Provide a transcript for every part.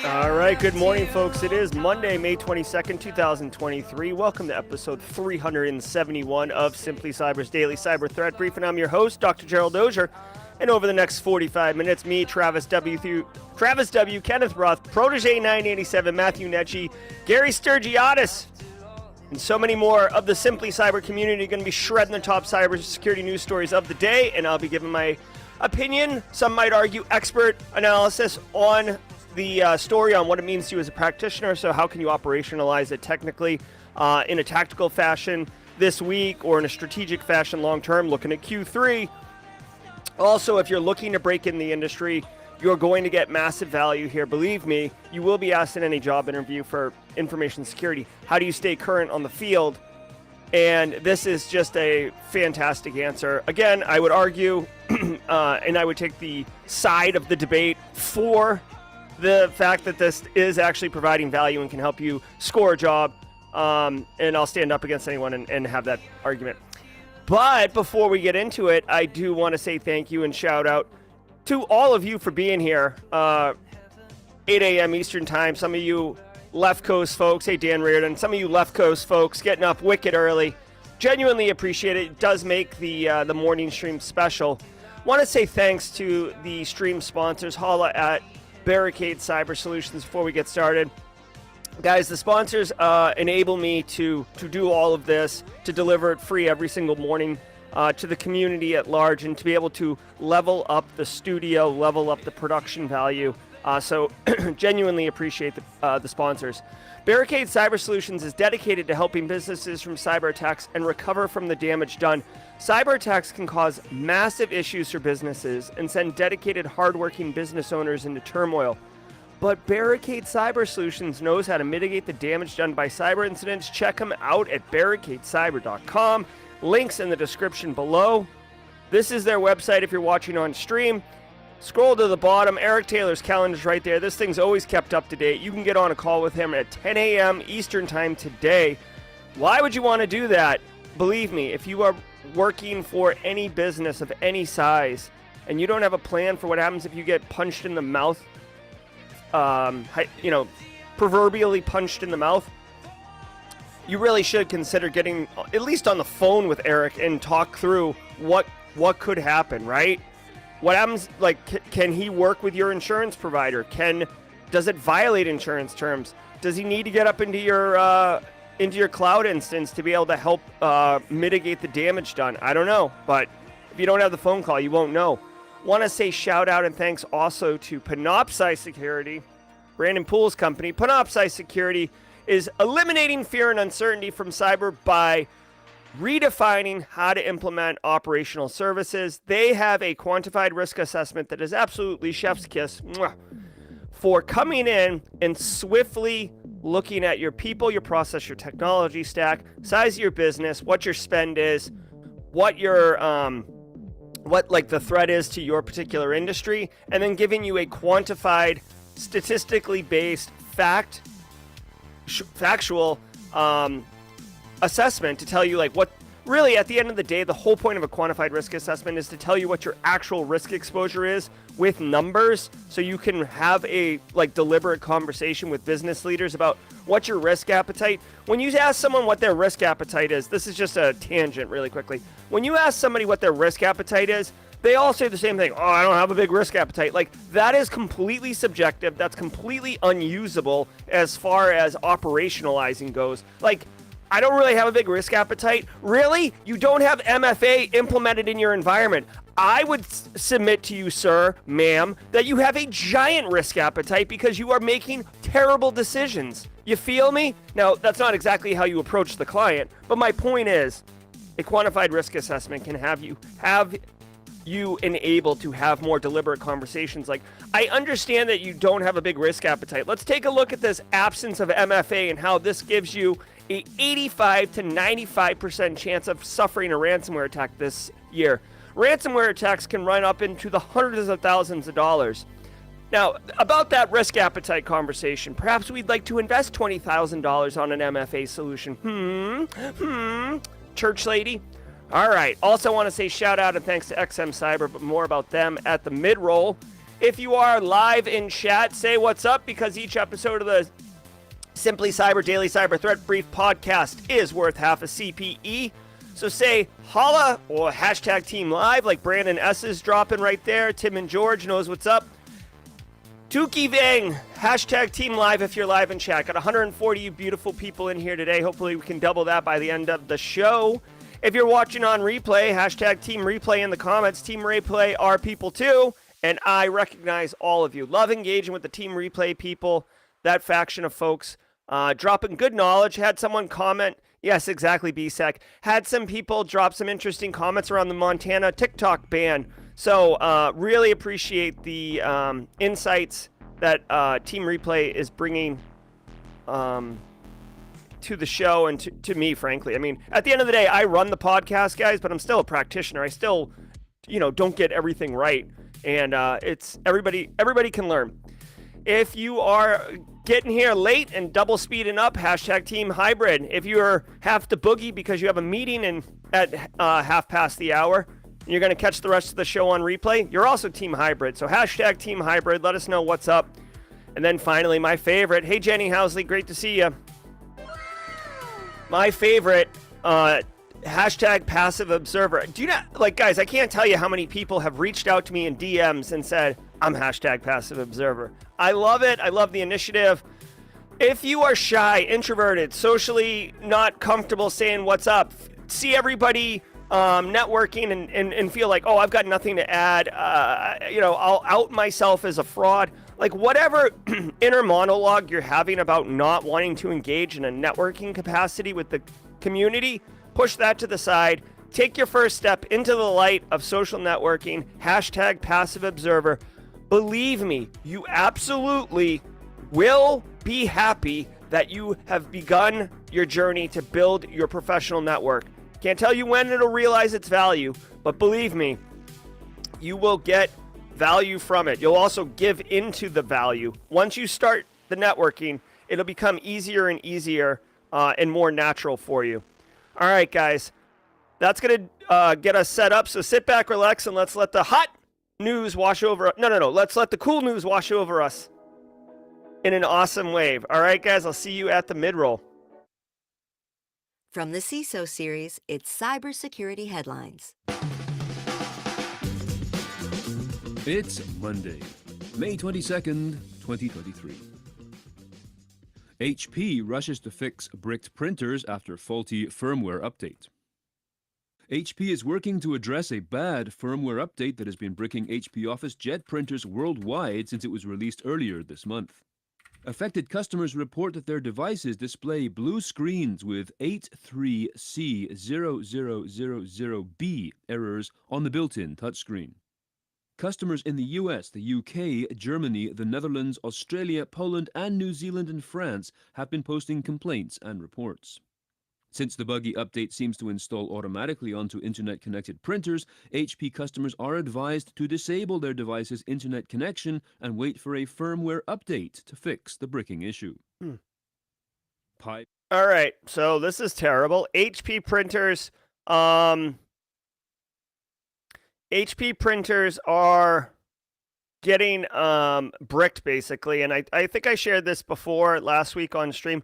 All right, good morning, folks. It is Monday, May 22nd, 2023. Welcome to episode 371 of Simply Cyber's Daily Cyber Threat Brief, and I'm your host, Dr. Gerald Auger. And over the next 45 minutes, me, Travis W., Kenneth Roth, Protege 987, Matthew Netchie, Gary Sturgiotis, and so many more of the Simply Cyber community are going to be shredding the top cybersecurity news stories of the day, and I'll be giving my opinion, some might argue expert analysis on the story on what it means to you as a practitioner. So how can you operationalize it technically in a tactical fashion this week or in a strategic fashion long term, looking at Q3. Also, if you're looking to break in the industry, you're going to get massive value here. Believe me, you will be asked in any job interview for information security. How do you stay current on the field? And this is just a fantastic answer. Again, I would argue, and I would take the side of the debate for the fact that this is actually providing value and can help you score a job. And I'll stand up against anyone and have that argument. But before we get into it, I do want to say thank you and shout out to all of you for being here. 8 a.m. Eastern time. Some of you left coast folks, hey Dan Reardon, some of you left coast folks getting up wicked early. Genuinely appreciate it. It does make the morning stream special. Want to say thanks to the stream sponsors. Holla at Barricade Cyber Solutions before we get started. Guys, the sponsors enable me to do all of this, to deliver it free every single morning to the community at large, and to be able to level up the studio, level up the production value. So genuinely appreciate the sponsors. Barricade Cyber Solutions is dedicated to helping businesses from cyber attacks and recover from the damage done. Cyber attacks can cause massive issues for businesses and send dedicated, hardworking business owners into turmoil. But Barricade Cyber Solutions knows how to mitigate the damage done by cyber incidents. Check them out at barricadecyber.com. Links in the description below. This is their website if you're watching on stream. Scroll to the bottom. Eric Taylor's calendar's right there. This thing's always kept up to date. You can get on a call with him at 10 a.m. Eastern time today. Why would you want to do that? Believe me, if you are working for any business of any size and you don't have a plan for what happens if you get punched in the mouth, proverbially punched in the mouth, you really should consider getting at least on the phone with Eric and talk through what could happen, right? What happens, like, can he work with your insurance provider? Does it violate insurance terms? Does he need to get up into your cloud instance to be able to help mitigate the damage done? I don't know, but if you don't have the phone call, you won't know. Want to say shout out and thanks also to Panoptcy Security, Brandon Poole's company. Panoptcy Security is eliminating fear and uncertainty from cyber by redefining how to implement operational services. They have a quantified risk assessment that is absolutely chef's kiss for coming in and swiftly looking at your people, your process, your technology stack, size of your business, what your spend is, what your the threat is to your particular industry, and then giving you a quantified, statistically based factual assessment to tell you what really, at the end of the day, the whole point of a quantified risk assessment is to tell you what your actual risk exposure is with numbers, so you can have a deliberate conversation with business leaders about what's your risk appetite. When you ask someone what their risk appetite is, this is just a tangent really quickly. When you ask somebody what their risk appetite is, they all say the same thing. Oh, I don't have a big risk appetite. That is completely subjective. That's completely unusable as far as operationalizing goes. I don't really have a big risk appetite. Really? You don't have MFA implemented in your environment. I would submit to you, sir, ma'am, that you have a giant risk appetite because you are making terrible decisions. You feel me? Now, that's not exactly how you approach the client, but my point is, a quantified risk assessment can have you have you enable to have more deliberate conversations. Like, I understand that you don't have a big risk appetite. Let's take a look at this absence of MFA and how this gives you a 85 to 95% chance of suffering a ransomware attack this year. Ransomware attacks can run up into the hundreds of thousands of dollars. Now, about that risk appetite conversation, perhaps we'd like to invest $20,000 on an MFA solution. Church lady? All right. Also want to say shout out and thanks to XM Cyber, but more about them at the mid-roll. If you are live in chat, say what's up, because each episode of the Simply Cyber Daily Cyber Threat Brief podcast is worth half a CPE. So say holla or hashtag Team Live, like Brandon S is dropping right there. Tim and George knows what's up. Tuki Vang, hashtag Team Live if you're live in chat. Got 140 you beautiful people in here today. Hopefully we can double that by the end of the show. If you're watching on replay, hashtag Team Replay in the comments. Team Replay are people too, and I recognize all of you. Love engaging with the Team Replay people, that faction of folks. Dropping good knowledge. Had someone comment, yes, exactly, BSEC. Had some people drop some interesting comments around the Montana TikTok ban. So really appreciate the insights that Team Replay is bringing to the show and to me, frankly. I mean, at the end of the day, I run the podcast, guys, but I'm still a practitioner. I still, don't get everything right. And it's everybody can learn. If you are getting here late and double speeding up, hashtag Team Hybrid. If you have to boogie because you have a meeting at half past the hour, and you're going to catch the rest of the show on replay, you're also Team Hybrid. So hashtag Team Hybrid. Let us know what's up. And then finally, my favorite. Hey, Jenny Housley. Great to see you. My favorite, hashtag Passive Observer. Do you not, guys, I can't tell you how many people have reached out to me in DMs and said, I'm hashtag Passive Observer. I love it. I love the initiative. If you are shy, introverted, socially not comfortable saying what's up, see everybody networking and feel like, oh, I've got nothing to add, I'll out myself as a fraud. Like, whatever inner monologue you're having about not wanting to engage in a networking capacity with the community, push that to the side. Take your first step into the light of social networking, hashtag Passive Observer. Believe me, you absolutely will be happy that you have begun your journey to build your professional network. Can't tell you when it'll realize its value, but believe me, you will get value from it. You'll also give into the value. Once you start the networking, it'll become easier and easier and more natural for you. All right, guys, that's going to get us set up. So sit back, relax, and let's let the hot news wash over. No. Let's let the cool news wash over us in an awesome wave. All right, guys, I'll see you at the mid-roll. From the Sysco series, it's cybersecurity headlines. It's Monday, May 22nd, 2023. HP rushes to fix bricked printers after faulty firmware update. HP is working to address a bad firmware update that has been bricking HP Office Jet printers worldwide since it was released earlier this month. Affected customers report that their devices display blue screens with 83C0000B errors on the built-in touchscreen. Customers in the US, the UK, Germany, the Netherlands, Australia, Poland, and New Zealand and France have been posting complaints and reports. Since the buggy update seems to install automatically onto internet-connected printers, HP customers are advised to disable their device's internet connection and wait for a firmware update to fix the bricking issue. All right, so this is terrible. HP printers, HP printers are getting bricked, basically. And I think I shared this before last week on stream.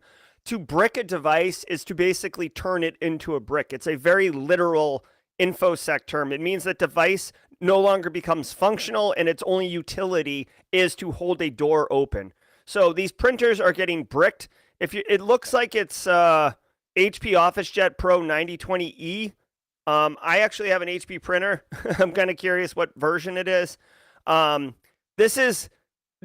To brick a device is to basically turn it into a brick. It's a very literal InfoSec term. It means that device no longer becomes functional and its only utility is to hold a door open. So these printers are getting bricked. It looks like it's HP OfficeJet Pro 9020E. I actually have an HP printer. I'm kind of curious what version it is.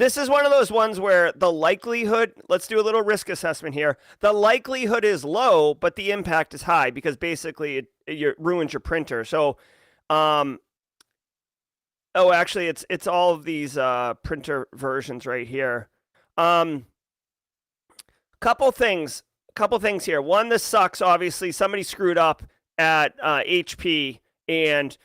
This is one of those ones where the likelihood, let's do a little risk assessment here. The likelihood is low, but the impact is high because basically it ruins your printer. So Oh, actually, it's all of these printer versions right here. Couple things here. One, this sucks. Obviously, somebody screwed up at HP and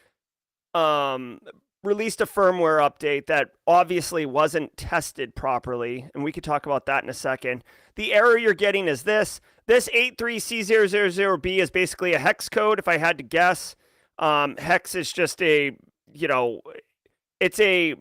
released a firmware update that obviously wasn't tested properly, and we could talk about that in a second. The error you're getting is this. This 83C000B is basically a hex code, if I had to guess. Hex is just a, it's a,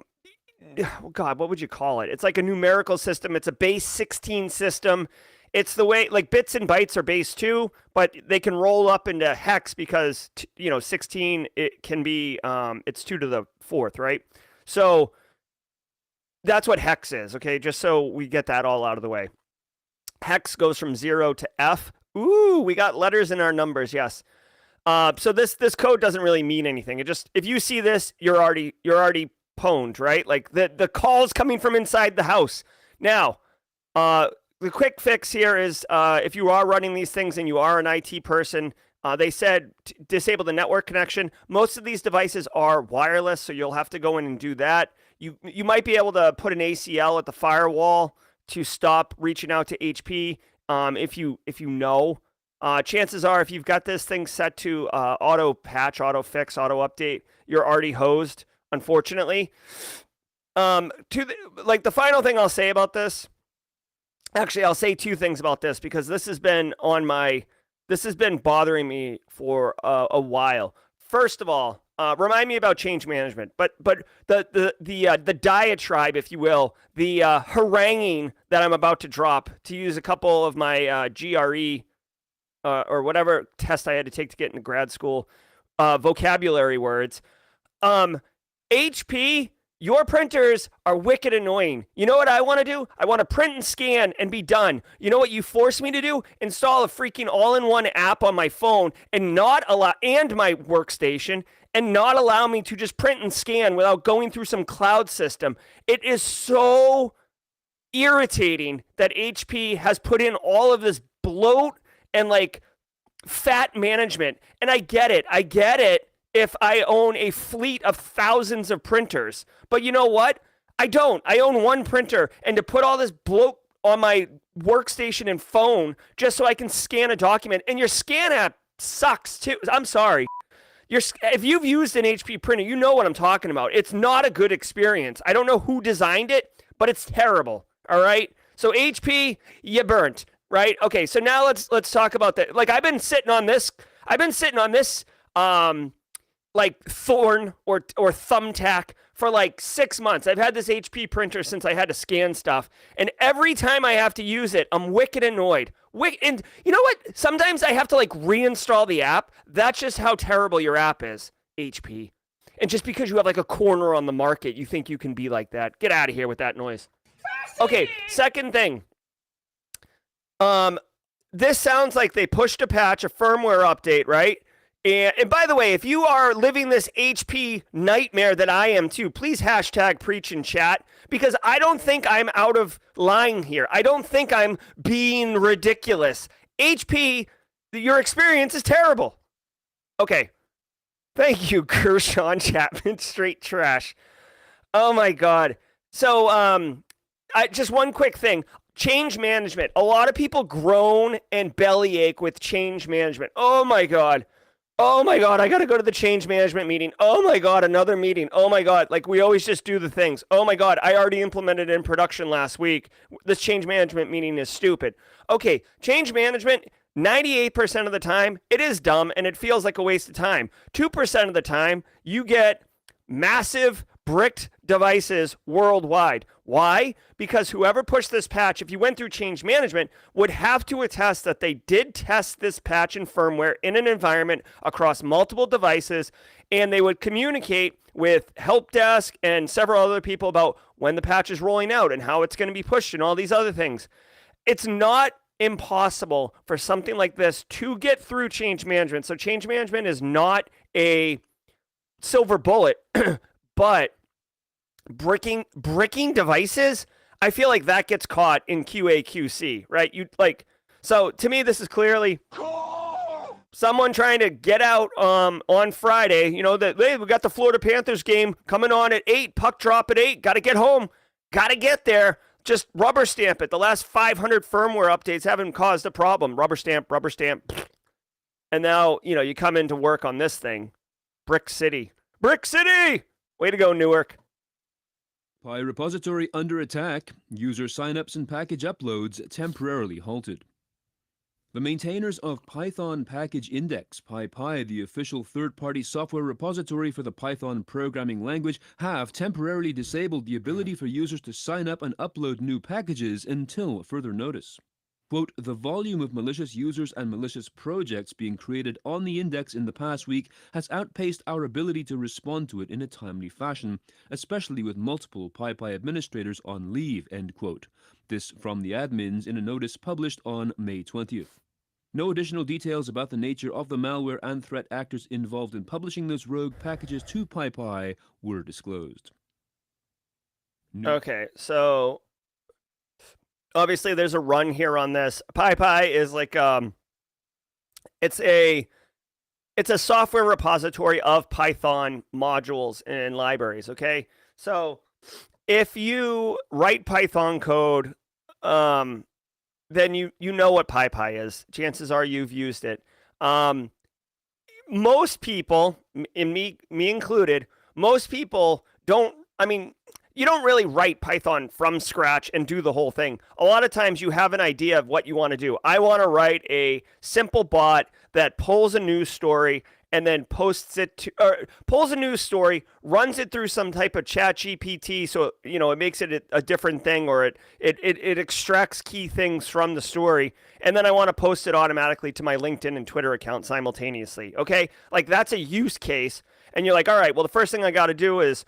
oh God, what would you call it? It's like a numerical system. It's a base 16 system. It's the way, like bits and bytes are base 2, but they can roll up into hex because, 16, it can be, it's 2 to the 4th, right? So that's what hex is, okay? Just so we get that all out of the way. Hex goes from 0 to F. Ooh, we got letters in our numbers, yes. So this code doesn't really mean anything. It just, if you see this, you're already pwned, right? Like the call's coming from inside the house. Now, the quick fix here is if you are running these things and you are an IT person, they said disable the network connection. Most of these devices are wireless, so you'll have to go in and do that. You might be able to put an ACL at the firewall to stop reaching out to HP if you know. Chances are, if you've got this thing set to auto patch, auto fix, auto update, you're already hosed, unfortunately. The final thing I'll say about this, actually, I'll say two things about this because this has been bothering me for a while. First of all, remind me about change management, but the diatribe, if you will, the haranguing that I'm about to drop, to use a couple of my GRE or whatever test I had to take to get into grad school, vocabulary words. HP, your printers are wicked annoying. You know what I want to do? I want to print and scan and be done. You know what you force me to do? Install a freaking all-in-one app on my phone and my workstation, and not allow me to just print and scan without going through some cloud system. It is so irritating that HP has put in all of this bloat and fat management. And I get it if I own a fleet of thousands of printers. But you know what? I don't. I own one printer, and to put all this bloat on my workstation and phone just so I can scan a document, and your scan app sucks too. I'm sorry. If you've used an HP printer, you know what I'm talking about. It's not a good experience. I don't know who designed it, but it's terrible. All right? So HP, you burnt. Right? Okay, so now let's talk about that. I've been sitting on this thorn or thumbtack for 6 months. I've had this HP printer since I had to scan stuff, and every time I have to use it, I'm wicked annoyed. And you know what? Sometimes I have to reinstall the app. That's just how terrible your app is, HP. And just because you have a corner on the market, you think you can be like that. Get out of here with that noise. Okay, second thing. This sounds like they pushed a patch, a firmware update, right? And by the way, if you are living this HP nightmare that I am too, please hashtag preach in chat, because I don't think I'm out of line here. I don't think I'm being ridiculous. HP, your experience is terrible. Okay. Thank you, Gershon Chapman. Straight trash. Oh my God. So, just one quick thing. Change management. A lot of people groan and bellyache with change management. Oh my God. Oh my God, I got to go to the change management meeting. Oh my God, another meeting. Oh my God, we always just do the things. Oh my God, I already implemented it in production last week. This change management meeting is stupid. Okay, change management, 98% of the time, it is dumb and it feels like a waste of time. 2% of the time, you get massive bricked devices worldwide. Why? Because whoever pushed this patch, if you went through change management, would have to attest that they did test this patch and firmware in an environment across multiple devices, and they would communicate with help desk and several other people about when the patch is rolling out and how it's going to be pushed and all these other things. It's not impossible for something like this to get through change management. So change management is not a silver bullet, but bricking devices, I feel like that gets caught in QA/QC, right? So to me, this is clearly someone trying to get out on Friday, you know, that hey, we got the Florida Panthers game coming on at 8, puck drop at 8, got to get home, got to get there. Just rubber stamp it. The last 500 firmware updates haven't caused a problem. Rubber stamp. And now, you know, you come into work on this thing. Brick City. Brick City! Way to go, Newark. Pi repository under attack. User signups and package uploads temporarily halted. The maintainers of Python Package Index, PyPy, the official third-party software repository for the Python programming language, have temporarily disabled the ability for users to sign up and upload new packages until further notice. Quote, the volume of malicious users and malicious projects being created on the index in the past week has outpaced our ability to respond to it in a timely fashion, especially with multiple PyPy administrators on leave, end quote. This from the admins in a notice published on May 20th. No additional details about the nature of the malware and threat actors involved in publishing those rogue packages to PyPy were disclosed. Okay, so obviously there's a run here on this. PyPy is like it's a software repository of Python modules and libraries, okay? So if you write Python code, then you know what PyPy is. Chances are you've used it. Most people, and me included, most people don't, I mean, you don't really write Python from scratch and do the whole thing. A lot of times you have an idea of what you want to do. I want to write a simple bot that pulls a news story and then posts it to, or pulls a news story, runs it through some type of chat GPT, so you know it makes it a different thing, or it extracts key things from the story, and then I want to post it automatically to my LinkedIn and Twitter account simultaneously. Okay, like that's a use case, and you're like, all right, well the first thing I got to do is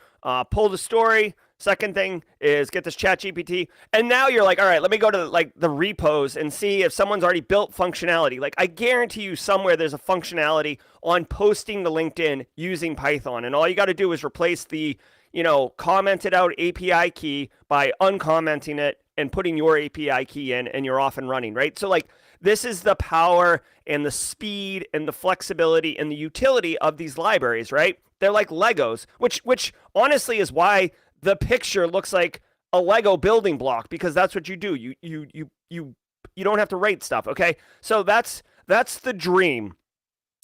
pull the story. Second thing is get this chat GPT. And now you're like, all right, let me go to like the repos and see if someone's already built functionality. Like I guarantee you somewhere there's a functionality on posting to LinkedIn using Python. And all you got to do is replace the, you know, commented out API key by uncommenting it and putting your API key in, and you're off and running, right? So like this is the power and the speed and the flexibility and the utility of these libraries, right? They're like Legos, which honestly is why the picture looks like a Lego building block, because that's what you do. You don't have to write stuff, okay? So that's the dream.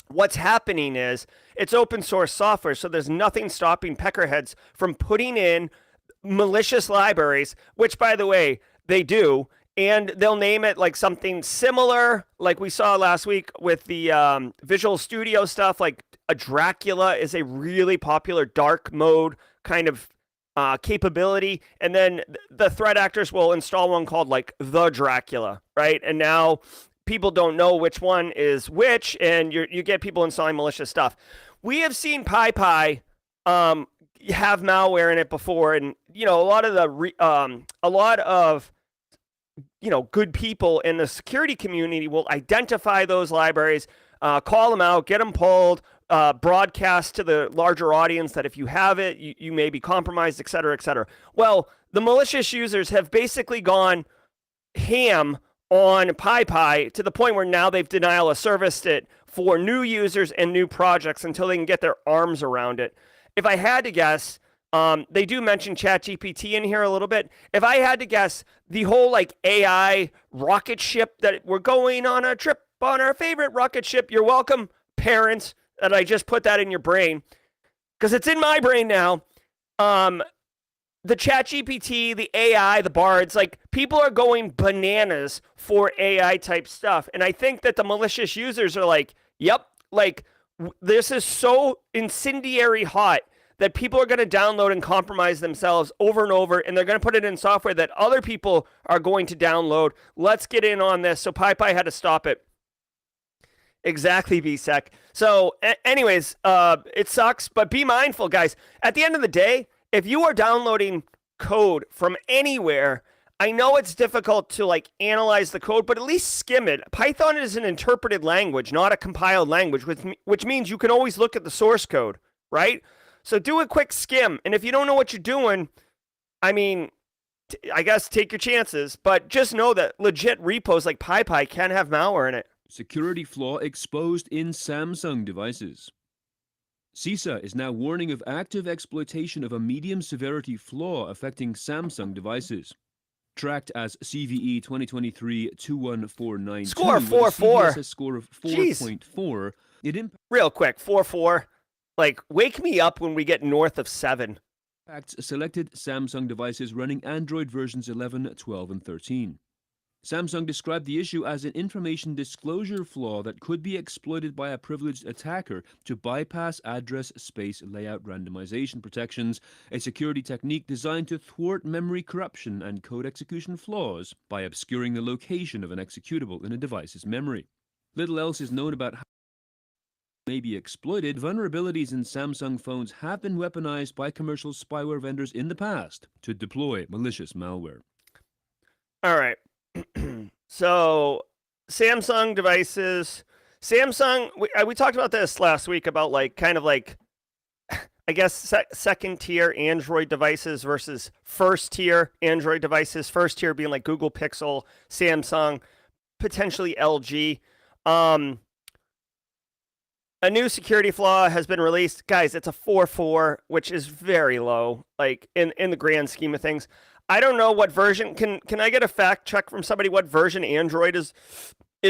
What's happening is it's open source software, so there's nothing stopping peckerheads from putting in malicious libraries, which by the way, they do, and they'll name it like something similar, like we saw last week with the Visual Studio stuff, like a Dracula is a really popular dark mode kind of capability, and then the threat actors will install one called like the Dracula, right? And now people don't know which one is which, and you get people installing malicious stuff. We have seen PyPy have malware in it before, and you know a lot of good people in the security community will identify those libraries, call them out, get them pulled, broadcast to the larger audience that if you have it, you may be compromised, et cetera, et cetera. Well, the malicious users have basically gone ham on PyPy to the point where now they've denial of serviced it for new users and new projects until they can get their arms around it. If I had to guess, they do mention ChatGPT in here a little bit. If I had to guess, the whole like AI rocket ship that we're going on a trip on our favorite rocket ship, you're welcome, parents, that I just put that in your brain, because it's in my brain now. The ChatGPT, the AI, the bards, like people are going bananas for AI type stuff. And I think that the malicious users are like, yep, like this is so incendiary hot that people are going to download and compromise themselves over and over, and they're going to put it in software that other people are going to download. Let's get in on this. So PyPy had to stop it. Exactly, VSEC. So anyways, it sucks, but be mindful, guys. At the end of the day, if you are downloading code from anywhere, I know it's difficult to like analyze the code, but at least skim it. Python is an interpreted language, not a compiled language, which means you can always look at the source code, right? So do a quick skim. And if you don't know what you're doing, I mean, I guess take your chances, but just know that legit repos like PyPy can have malware in it. Security flaw exposed in Samsung devices. CISA is now warning of active exploitation of a medium severity flaw affecting Samsung devices. Tracked as CVE 2023-21492 Score with a 4-4. CVSS score of Jeez. 4.4, it Real quick, 4-4. Like, wake me up when we get north of 7. impacts selected Samsung devices running Android versions 11, 12, and 13. Samsung described the issue as an information disclosure flaw that could be exploited by a privileged attacker to bypass address space layout randomization protections, a security technique designed to thwart memory corruption and code execution flaws by obscuring the location of an executable in a device's memory. Little else is known about how may be exploited. Vulnerabilities in Samsung phones have been weaponized by commercial spyware vendors in the past to deploy malicious malware. All right. So, Samsung devices. Samsung, we talked about this last week about like kind of like, I guess, second tier Android devices versus first tier Android devices. First tier being like Google Pixel, Samsung, potentially LG. A new security flaw has been released. Guys, it's a 4.4, which is very low, like in the grand scheme of things. I don't know what version. Can I get a fact check from somebody what version Android is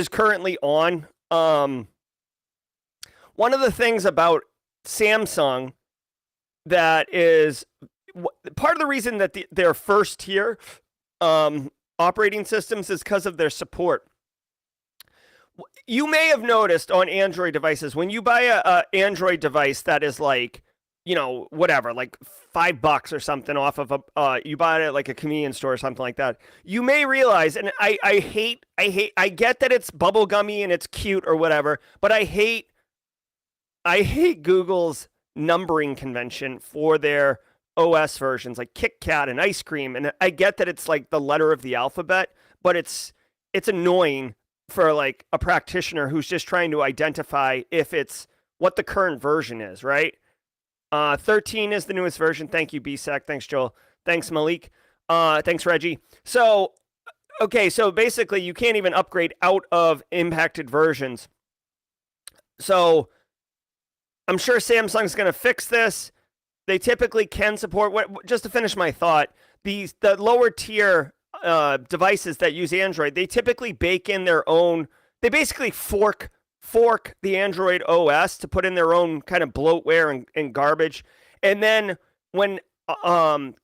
currently on? One of the things about Samsung that is part of the reason that their first tier operating systems is because of their support. You may have noticed on Android devices, when you buy a Android device that is like, you know, whatever, like $5 or something off of you buy it at like a convenience store or something like that. You may realize, and I get that it's bubblegummy and it's cute or whatever, but I hate Google's numbering convention for their OS versions, like Kit Kat and ice cream. And I get that it's like the letter of the alphabet, but it's annoying for like a practitioner who's just trying to identify if it's what the current version is, right? 13 is the newest version. Thank you, BSEC. Thanks, Joel. Thanks, Malik. Thanks, Reggie. So, okay, so basically you can't even upgrade out of impacted versions. So I'm sure Samsung's going to fix this. They typically can support, just to finish my thought, the lower tier devices that use Android, they typically bake in their own, they basically fork the Android OS to put in their own kind of bloatware and garbage. And then when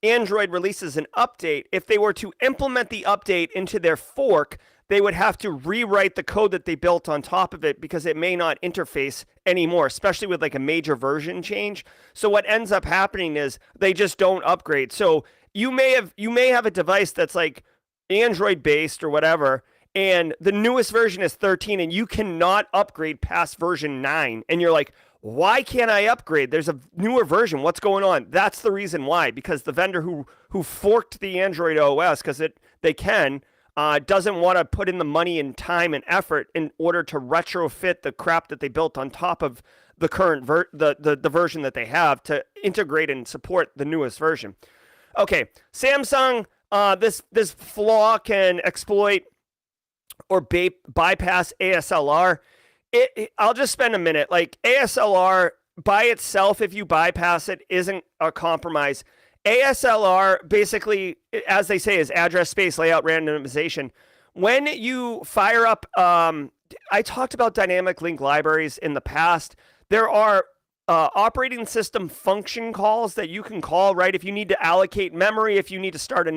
Android releases an update, if they were to implement the update into their fork, they would have to rewrite the code that they built on top of it because it may not interface anymore, especially with like a major version change. So what ends up happening is they just don't upgrade. So you may have a device that's like Android based or whatever, and the newest version is 13 and you cannot upgrade past version 9. And you're like, why can't I upgrade? There's a newer version. What's going on? That's the reason why, because the vendor who forked the Android OS, because they can, doesn't want to put in the money and time and effort in order to retrofit the crap that they built on top of the current the version that they have to integrate and support the newest version. Okay, Samsung, this flaw can exploit or bypass ASLR. I'll just spend a minute. Like ASLR by itself, if you bypass it, isn't a compromise. ASLR basically, as they say, is address space layout randomization. When you fire up, I talked about dynamic link libraries in the past. There are operating system function calls that you can call, right? If you need to allocate memory, if you need to start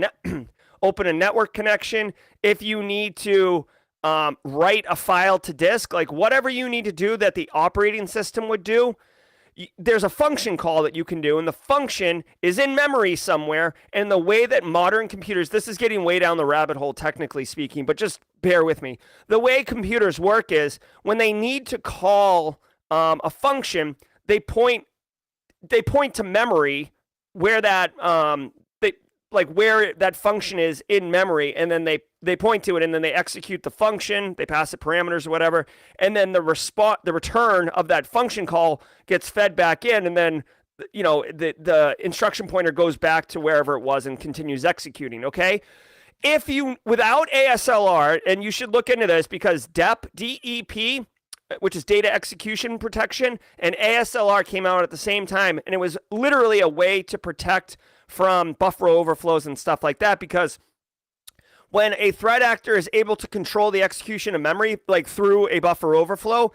open a network connection, if you need to write a file to disk, like whatever you need to do that the operating system would do, there's a function call that you can do, and the function is in memory somewhere. And the way that modern computers, this is getting way down the rabbit hole technically speaking, but just bear with me. The way computers work is when they need to call a function, they point to memory where that where that function is in memory, and then they point to it, and then they execute the function, they pass it parameters or whatever, and then the return of that function call gets fed back in, and then the instruction pointer goes back to wherever it was and continues executing. Okay, Without ASLR, and you should look into this because DEP, which is data execution protection, and ASLR came out at the same time, and it was literally a way to protect from buffer overflows and stuff like that, because when a threat actor is able to control the execution of memory, like through a buffer overflow,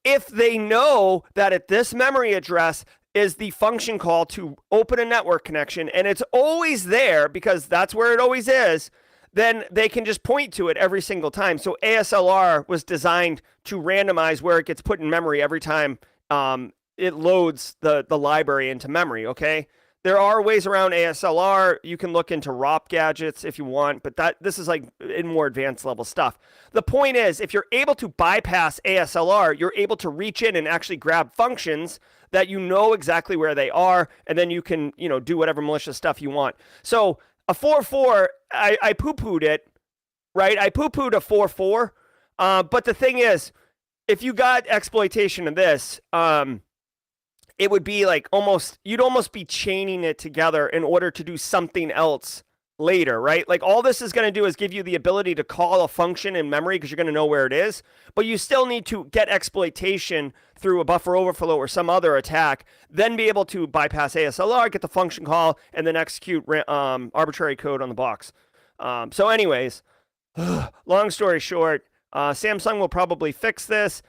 if they know that at this memory address is the function call to open a network connection, and it's always there because that's where it always is, then they can just point to it every single time. So ASLR was designed to randomize where it gets put in memory every time it loads the library into memory, okay? There are ways around ASLR. You can look into ROP gadgets if you want, but this is like in more advanced level stuff. The point is, if you're able to bypass ASLR, you're able to reach in and actually grab functions that you know exactly where they are, and then you can, do whatever malicious stuff you want. So a 4.4, I poo-pooed it, right? I poo-pooed a 4.4, but the thing is, if you got exploitation of this, it would be like you'd almost be chaining it together in order to do something else later, right? Like all this is going to do is give you the ability to call a function in memory because you're going to know where it is, but you still need to get exploitation through a buffer overflow or some other attack, then be able to bypass ASLR, get the function call, and then execute arbitrary code on the box. So anyways, long story short, Samsung will probably fix this.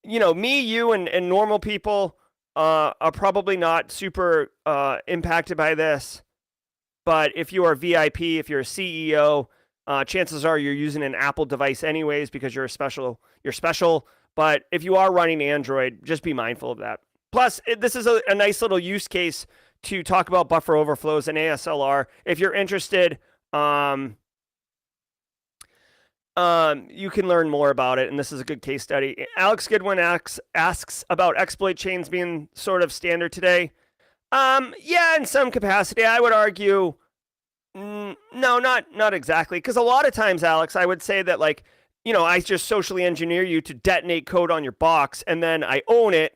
Me, you, and normal people are probably not super impacted by this. But if you are VIP, if you're a CEO, chances are you're using an Apple device anyways because you're special. But if you are running Android, just be mindful of that. Plus, this is a nice little use case to talk about buffer overflows and ASLR. If you're interested, you can learn more about it, and this is a good case study. Alex Goodwin asks about exploit chains being sort of standard today. Yeah, in some capacity, I would argue, no, not exactly. Because a lot of times, Alex, I would say that I just socially engineer you to detonate code on your box, and then I own it,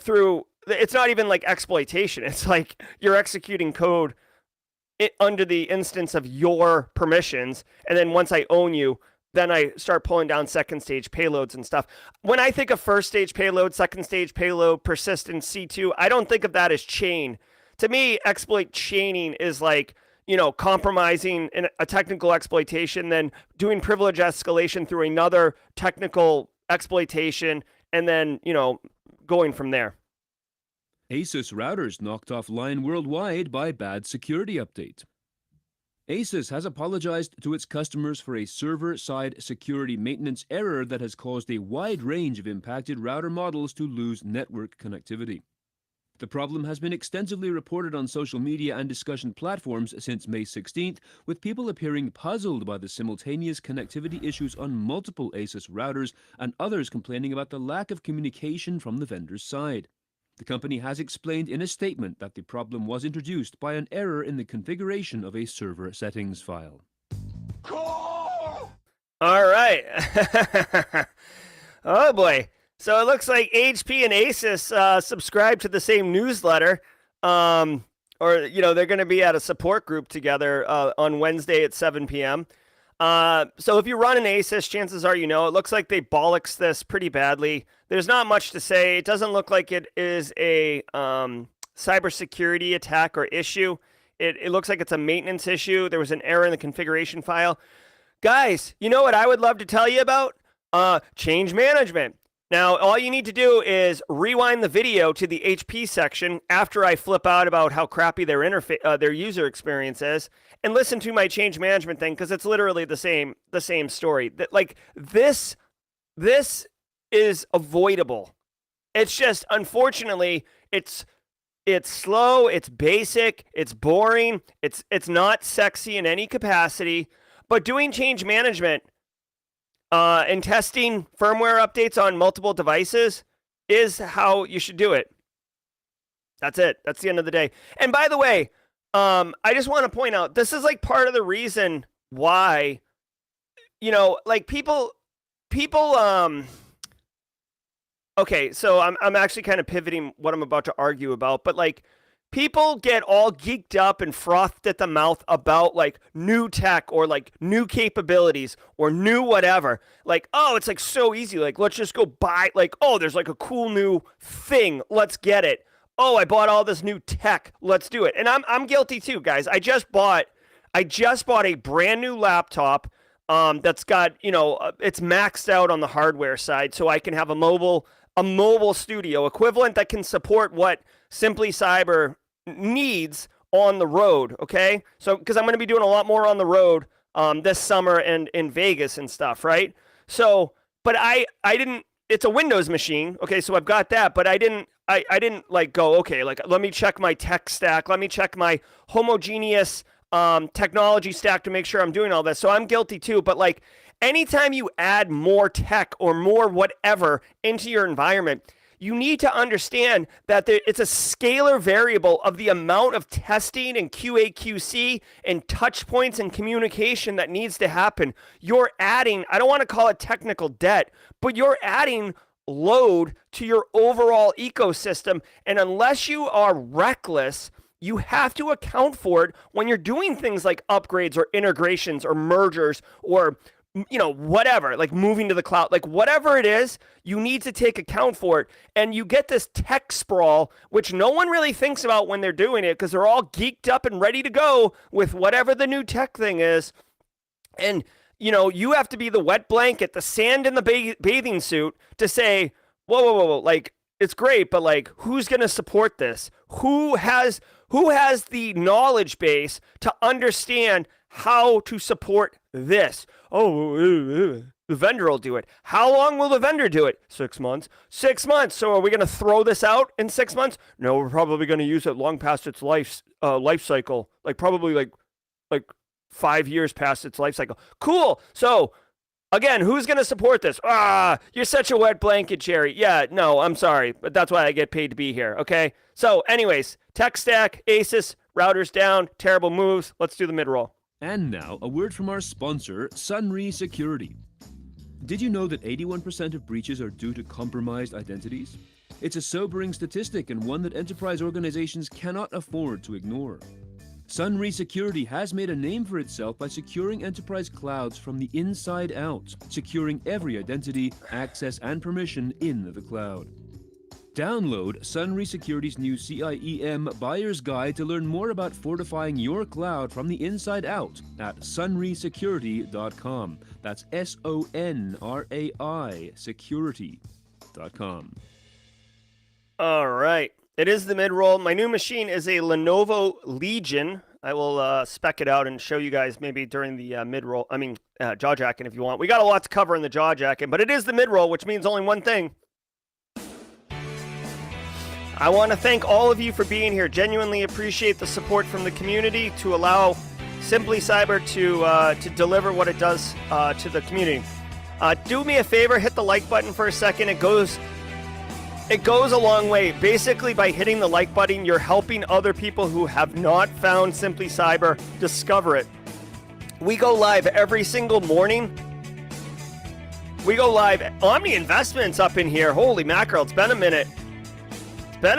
through. It's not even like exploitation. It's like you're executing code under the instance of your permissions, and then once I own you, then I start pulling down second stage payloads and stuff. When I think of first stage payload, second stage payload, persistent C2, I don't think of that as chain. To me, exploit chaining is compromising a technical exploitation, then doing privilege escalation through another technical exploitation, and then, going from there. Asus routers knocked offline worldwide by bad security update. Asus has apologized to its customers for a server-side security maintenance error that has caused a wide range of impacted router models to lose network connectivity. The problem has been extensively reported on social media and discussion platforms since May 16th, with people appearing puzzled by the simultaneous connectivity issues on multiple Asus routers and others complaining about the lack of communication from the vendor's side. The company has explained in a statement that the problem was introduced by an error in the configuration of a server settings file. All right. Oh boy. So it looks like HP and Asus subscribe to the same newsletter. They're going to be at a support group together on Wednesday at 7 p.m. So if you run an Asus, chances are it looks like they bollocks this pretty badly. There's not much to say. It doesn't look like it is a cybersecurity attack or issue. It looks like it's a maintenance issue. There was an error in the configuration file. Guys, you know what I would love to tell you about? Change management. Now, all you need to do is rewind the video to the HP section after I flip out about how crappy their user experience is, and listen to my change management thing, because it's literally the same story. This is avoidable. It's just, unfortunately, it's slow, it's basic, it's boring, it's not sexy in any capacity. But doing change management and testing firmware updates on multiple devices is how you should do it. That's it. That's the end of the day. And by the way, I just want to point out, this is part of the reason why, people, okay, so I'm actually kind of pivoting what I'm about to argue about, but people get all geeked up and frothed at the mouth about like new tech or like new capabilities or new whatever. Like, oh, it's like so easy. Like, let's just go buy, like, oh, there's like a cool new thing. Let's get it. Oh, I bought all this new tech. Let's do it. And I'm guilty too, guys. I just bought a brand new laptop that's got, it's maxed out on the hardware side, so I can have a mobile studio equivalent that can support what Simply Cyber needs on the road. Okay, so because I'm going to be doing a lot more on the road this summer and in Vegas and stuff, right? So, but I didn't. It's a Windows machine. Okay, so I've got that, but I didn't like go, okay, like let me check my tech stack. Let me check my homogeneous technology stack to make sure I'm doing all this. So I'm guilty too. But like anytime you add more tech or more whatever into your environment, you need to understand that it's a scalar variable of the amount of testing and QA/QC and touch points and communication that needs to happen. You're adding, I don't want to call it technical debt, but you're adding load to your overall ecosystem. And unless you are reckless, you have to account for it when you're doing things like upgrades or integrations or mergers or whatever, like moving to the cloud, like whatever it is, you need to take account for it. And you get this tech sprawl, which no one really thinks about when they're doing it because they're all geeked up and ready to go with whatever the new tech thing is. And, you have to be the wet blanket, the sand in the bathing suit to say, whoa, like, it's great, but like, who's going to support this? Who has the knowledge base to understand how to support this? Oh, the vendor will do it. How long will the vendor do it? 6 months. 6 months. So are we going to throw this out in 6 months? No, we're probably going to use it long past its life cycle. Like probably like 5 years past its life cycle. Cool. So again, who's going to support this? You're such a wet blanket, Jerry. Yeah, no, I'm sorry, but that's why I get paid to be here. Okay. So anyways, tech stack, Asus, routers down, terrible moves. Let's do the mid-roll. And now, a word from our sponsor, Sunry Security. Did you know that 81% of breaches are due to compromised identities? It's a sobering statistic and one that enterprise organizations cannot afford to ignore. Sunry Security has made a name for itself by securing enterprise clouds from the inside out, securing every identity, access, and permission in the cloud. Download Sunry Security's new CIEM Buyer's Guide to learn more about fortifying your cloud from the inside out at sunrysecurity.com. That's SONRAI security.com. All right. It is the mid-roll. My new machine is a Lenovo Legion. I will spec it out and show you guys maybe during the mid-roll. Jaw jacking if you want. We got a lot to cover in the jaw jacking, but it is the mid-roll, which means only one thing. I want to thank all of you for being here. Genuinely appreciate the support from the community to allow Simply Cyber to deliver what it does to the community. Do me a favor, hit the like button for a second. It goes a long way. Basically, by hitting the like button, you're helping other people who have not found Simply Cyber discover it. We go live every single morning. We go live. Omni Investments up in here. Holy mackerel, it's been a minute. All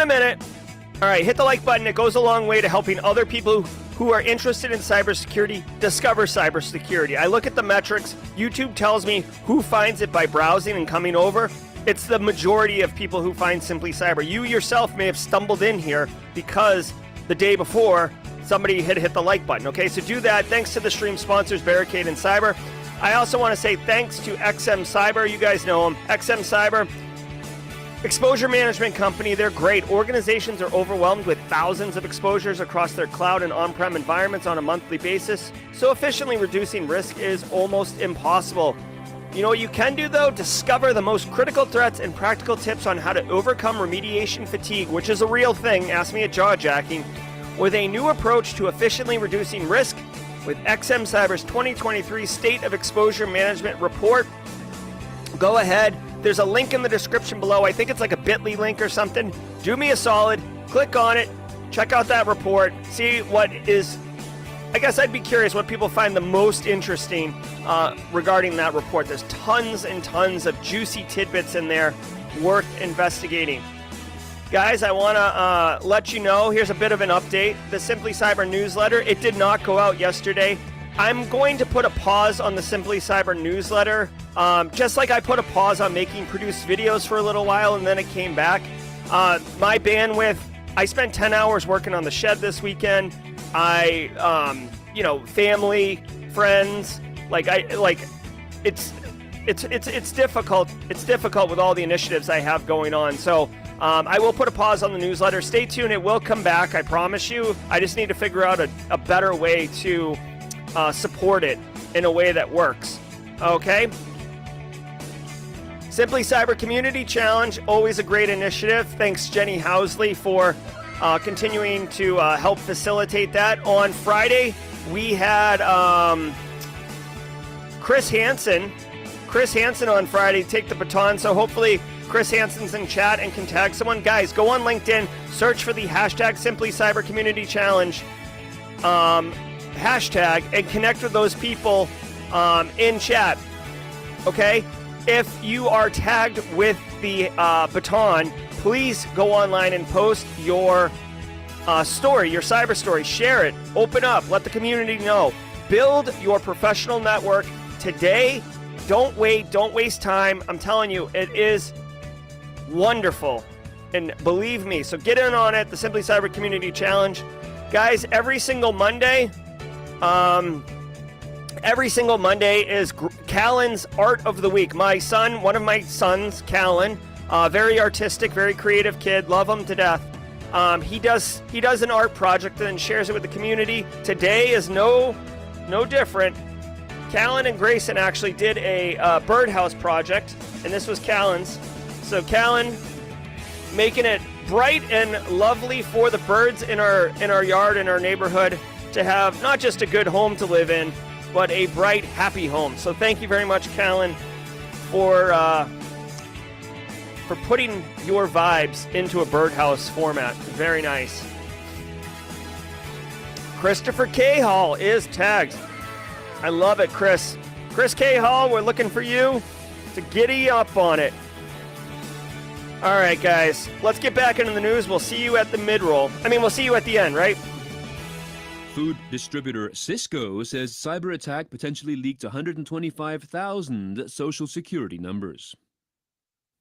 right, hit the like button. It goes a long way to helping other people who are interested in cybersecurity discover cybersecurity. I look at the metrics. YouTube tells me who finds it by browsing and coming over. It's the majority of people who find Simply Cyber. You yourself may have stumbled in here because the day before somebody had hit the like button. Okay, so do that. Thanks to the stream sponsors, Barricade and Cyber. I also want to say thanks to XM Cyber. You guys know them. XM Cyber. Exposure management company, they're great. Organizations are overwhelmed with thousands of exposures across their cloud and on-prem environments on a monthly basis, so efficiently reducing risk is almost impossible. You know what you can do though? Discover the most critical threats and practical tips on how to overcome remediation fatigue, which is a real thing, ask me at jaw jacking, with a new approach to efficiently reducing risk with XM Cyber's 2023 State of Exposure Management Report. Go ahead. There's a link in the description below. I think it's like a bit.ly link or something. Do me a solid. Click on it. Check out that report. See what is... I guess I'd be curious what people find the most interesting regarding that report. There's tons and tons of juicy tidbits in there worth investigating. Guys, I want to let you know, here's a bit of an update. The Simply Cyber newsletter, it did not go out yesterday. I'm going to put a pause on the Simply Cyber newsletter, just like I put a pause on making produced videos for a little while and then it came back. My bandwidth, I spent 10 hours working on the shed this weekend. Family, friends, it's difficult. It's difficult with all the initiatives I have going on. So I will put a pause on the newsletter. Stay tuned. It will come back. I promise you. I just need to figure out a better way to support it in a way that works. Okay? Simply Cyber Community Challenge, always a great initiative. Thanks, Jenny Housley, for continuing to help facilitate that. On Friday, we had Chris Hansen on Friday take the baton. So hopefully Chris Hansen's in chat and can tag someone. Guys, go on LinkedIn, search for the hashtag Simply Cyber Community Challenge hashtag and connect with those people in chat. Okay? If you are tagged with the baton, please go online and post your story, your cyber story. Share it. Open up. Let the community know. Build your professional network today. Don't wait. Don't waste time. I'm telling you, it is wonderful. And believe me, so get in on it. The Simply Cyber Community Challenge. Guys, every single Monday is Callan's Art of the Week. One of my sons, Callan, very artistic, very creative kid. Love him to death. He does an art project and then shares it with the community. Today is no different. Callan and Grayson actually did a birdhouse project, and this was Callan's. So Callan making it bright and lovely for the birds in our yard, in our neighborhood, to have not just a good home to live in, but a bright, happy home. So thank you very much, Callan, for putting your vibes into a birdhouse format. Very nice. Christopher K. Hall is tagged. I love it, Chris. Chris K. Hall, we're looking for you to giddy up on it. All right, guys, let's get back into the news. We'll see you at the mid-roll. We'll see you at the end, right? Food distributor Sysco says cyber attack potentially leaked 125,000 social security numbers.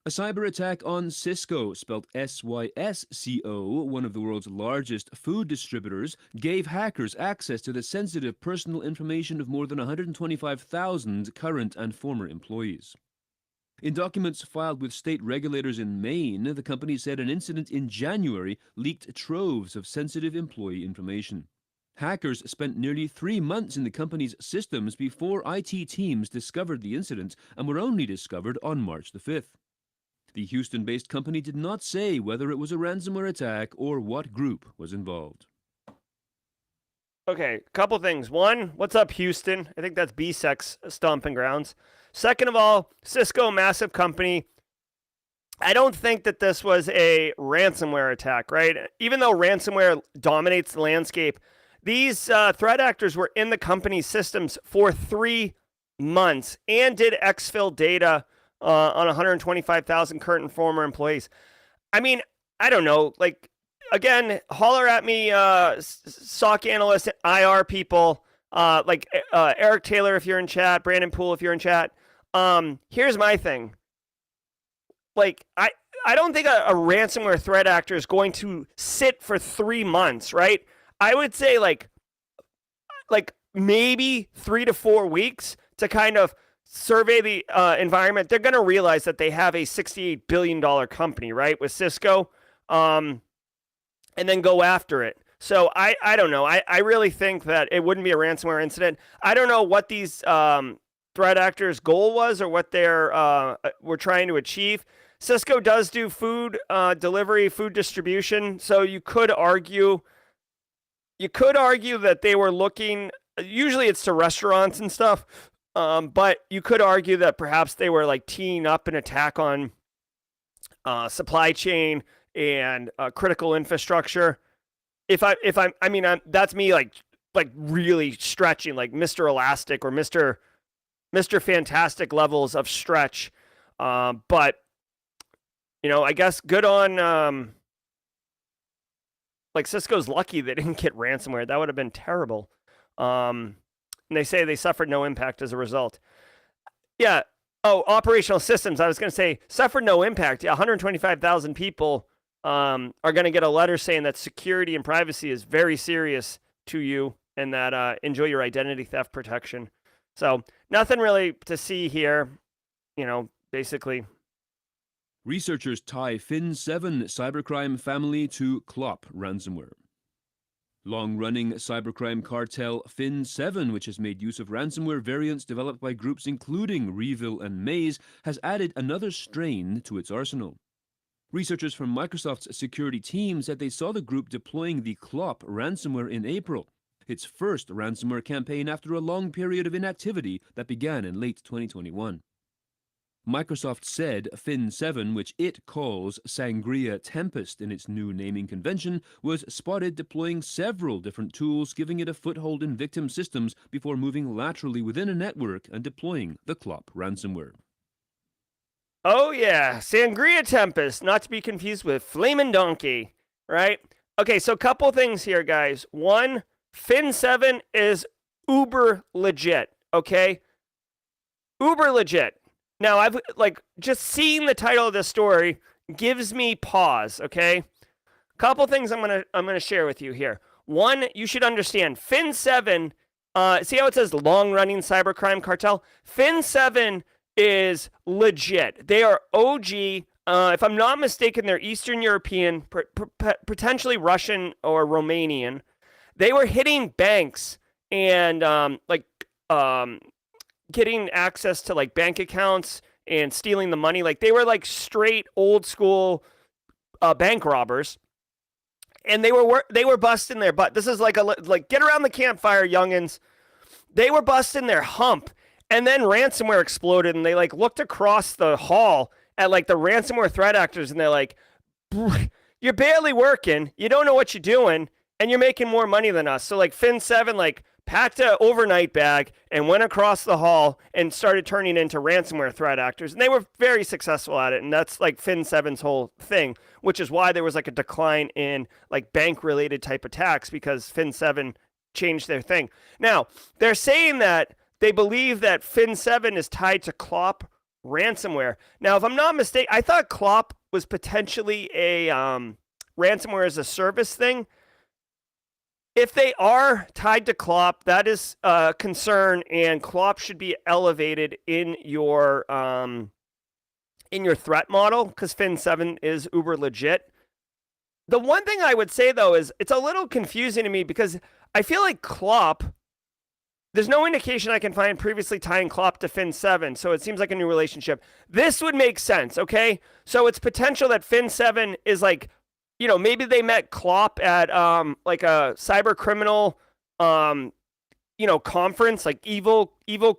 A cyber attack on Sysco, spelled S-Y-S-C-O, one of the world's largest food distributors, gave hackers access to the sensitive personal information of more than 125,000 current and former employees. In documents filed with state regulators in Maine, the company said an incident in January leaked troves of sensitive employee information. Hackers spent nearly 3 months in the company's systems before IT teams discovered the incident and were only discovered on March the 5th. The Houston-based company did not say whether it was a ransomware attack or what group was involved. Okay, a couple things. One, what's up, Houston? I think that's B-Sec's stomping grounds. Second of all, Sysco, massive company. I don't think that this was a ransomware attack, right? Even though ransomware dominates the landscape, these threat actors were in the company's systems for 3 months and did exfil data on 125,000 current and former employees. I don't know. Again, holler at me, SOC analysts, IR people, Eric Taylor if you're in chat, Brandon Poole if you're in chat. Here's my thing. I don't think a ransomware threat actor is going to sit for 3 months, right? I would say maybe 3 to 4 weeks to kind of survey the environment. They're going to realize that they have a $68 billion company, right, with Sysco, and then go after it. So I don't know. I really think that it wouldn't be a ransomware incident. I don't know what these threat actors' goal was or what they're were trying to achieve. Sysco does do food delivery, food distribution, so you could argue that they were looking. Usually, it's to restaurants and stuff, but you could argue that perhaps they were teeing up an attack on supply chain and critical infrastructure. That's me really stretching, like Mr. Elastic or Mr. Fantastic levels of stretch. But I guess good on like Cisco's lucky they didn't get ransomware. That would have been terrible. And they say they suffered no impact as a result. Yeah. Oh, operational systems. I was going to say suffered no impact. Yeah, 125,000 people are going to get a letter saying that security and privacy is very serious to you and that enjoy your identity theft protection. So nothing really to see here, basically. Researchers tie Fin7 cybercrime family to Clop ransomware. Long-running cybercrime cartel Fin7, which has made use of ransomware variants developed by groups including Revil and Maze, has added another strain to its arsenal. Researchers from Microsoft's security team said they saw the group deploying the Clop ransomware in April, its first ransomware campaign after a long period of inactivity that began in late 2021. Microsoft said Fin7, which it calls Sangria Tempest in its new naming convention, was spotted deploying several different tools, giving it a foothold in victim systems before moving laterally within a network and deploying the Clop ransomware. Oh yeah, Sangria Tempest, not to be confused with Flamin' Donkey, right? Okay, so a couple things here, guys. One, Fin7 is uber legit, okay? Uber legit. Now, I've just seeing the title of this story gives me pause, okay? Couple things I'm gonna share with you here. One, you should understand Fin7, see how it says long-running cybercrime cartel? Fin7 is legit. They are OG. If I'm not mistaken, they're Eastern European, potentially Russian or Romanian. They were hitting banks and getting access to like bank accounts and stealing the money. Like they were like straight old school bank robbers, and they were busting their butt. This is like get around the campfire, youngins. They were busting their hump, and then ransomware exploded, and they like looked across the hall at like the ransomware threat actors, and they're like, "You're barely working. You don't know what you're doing, and you're making more money than us." So like Fin7 packed an overnight bag and went across the hall and started turning into ransomware threat actors. And they were very successful at it. And that's like Fin7's whole thing, which is why there was like a decline in like bank related type attacks, because Fin7 changed their thing. Now, they're saying that they believe that Fin7 is tied to Clop ransomware. Now, if I'm not mistaken, I thought Clop was potentially a ransomware as a service thing. If they are tied to Clop, that is a concern, and Clop should be elevated in your threat model, because Fin7 is uber legit. The one thing I would say though is it's a little confusing to me, because I feel like Clop, there's no indication I can find previously tying Clop to Fin7, so it seems like a new relationship. This would make sense, okay? So it's potential that Fin7 is like, maybe they met Clop at like a cyber criminal conference, like Evil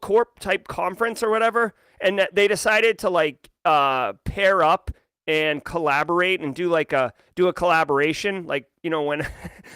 Corp type conference or whatever, and that they decided to like pair up and collaborate and do a collaboration, like when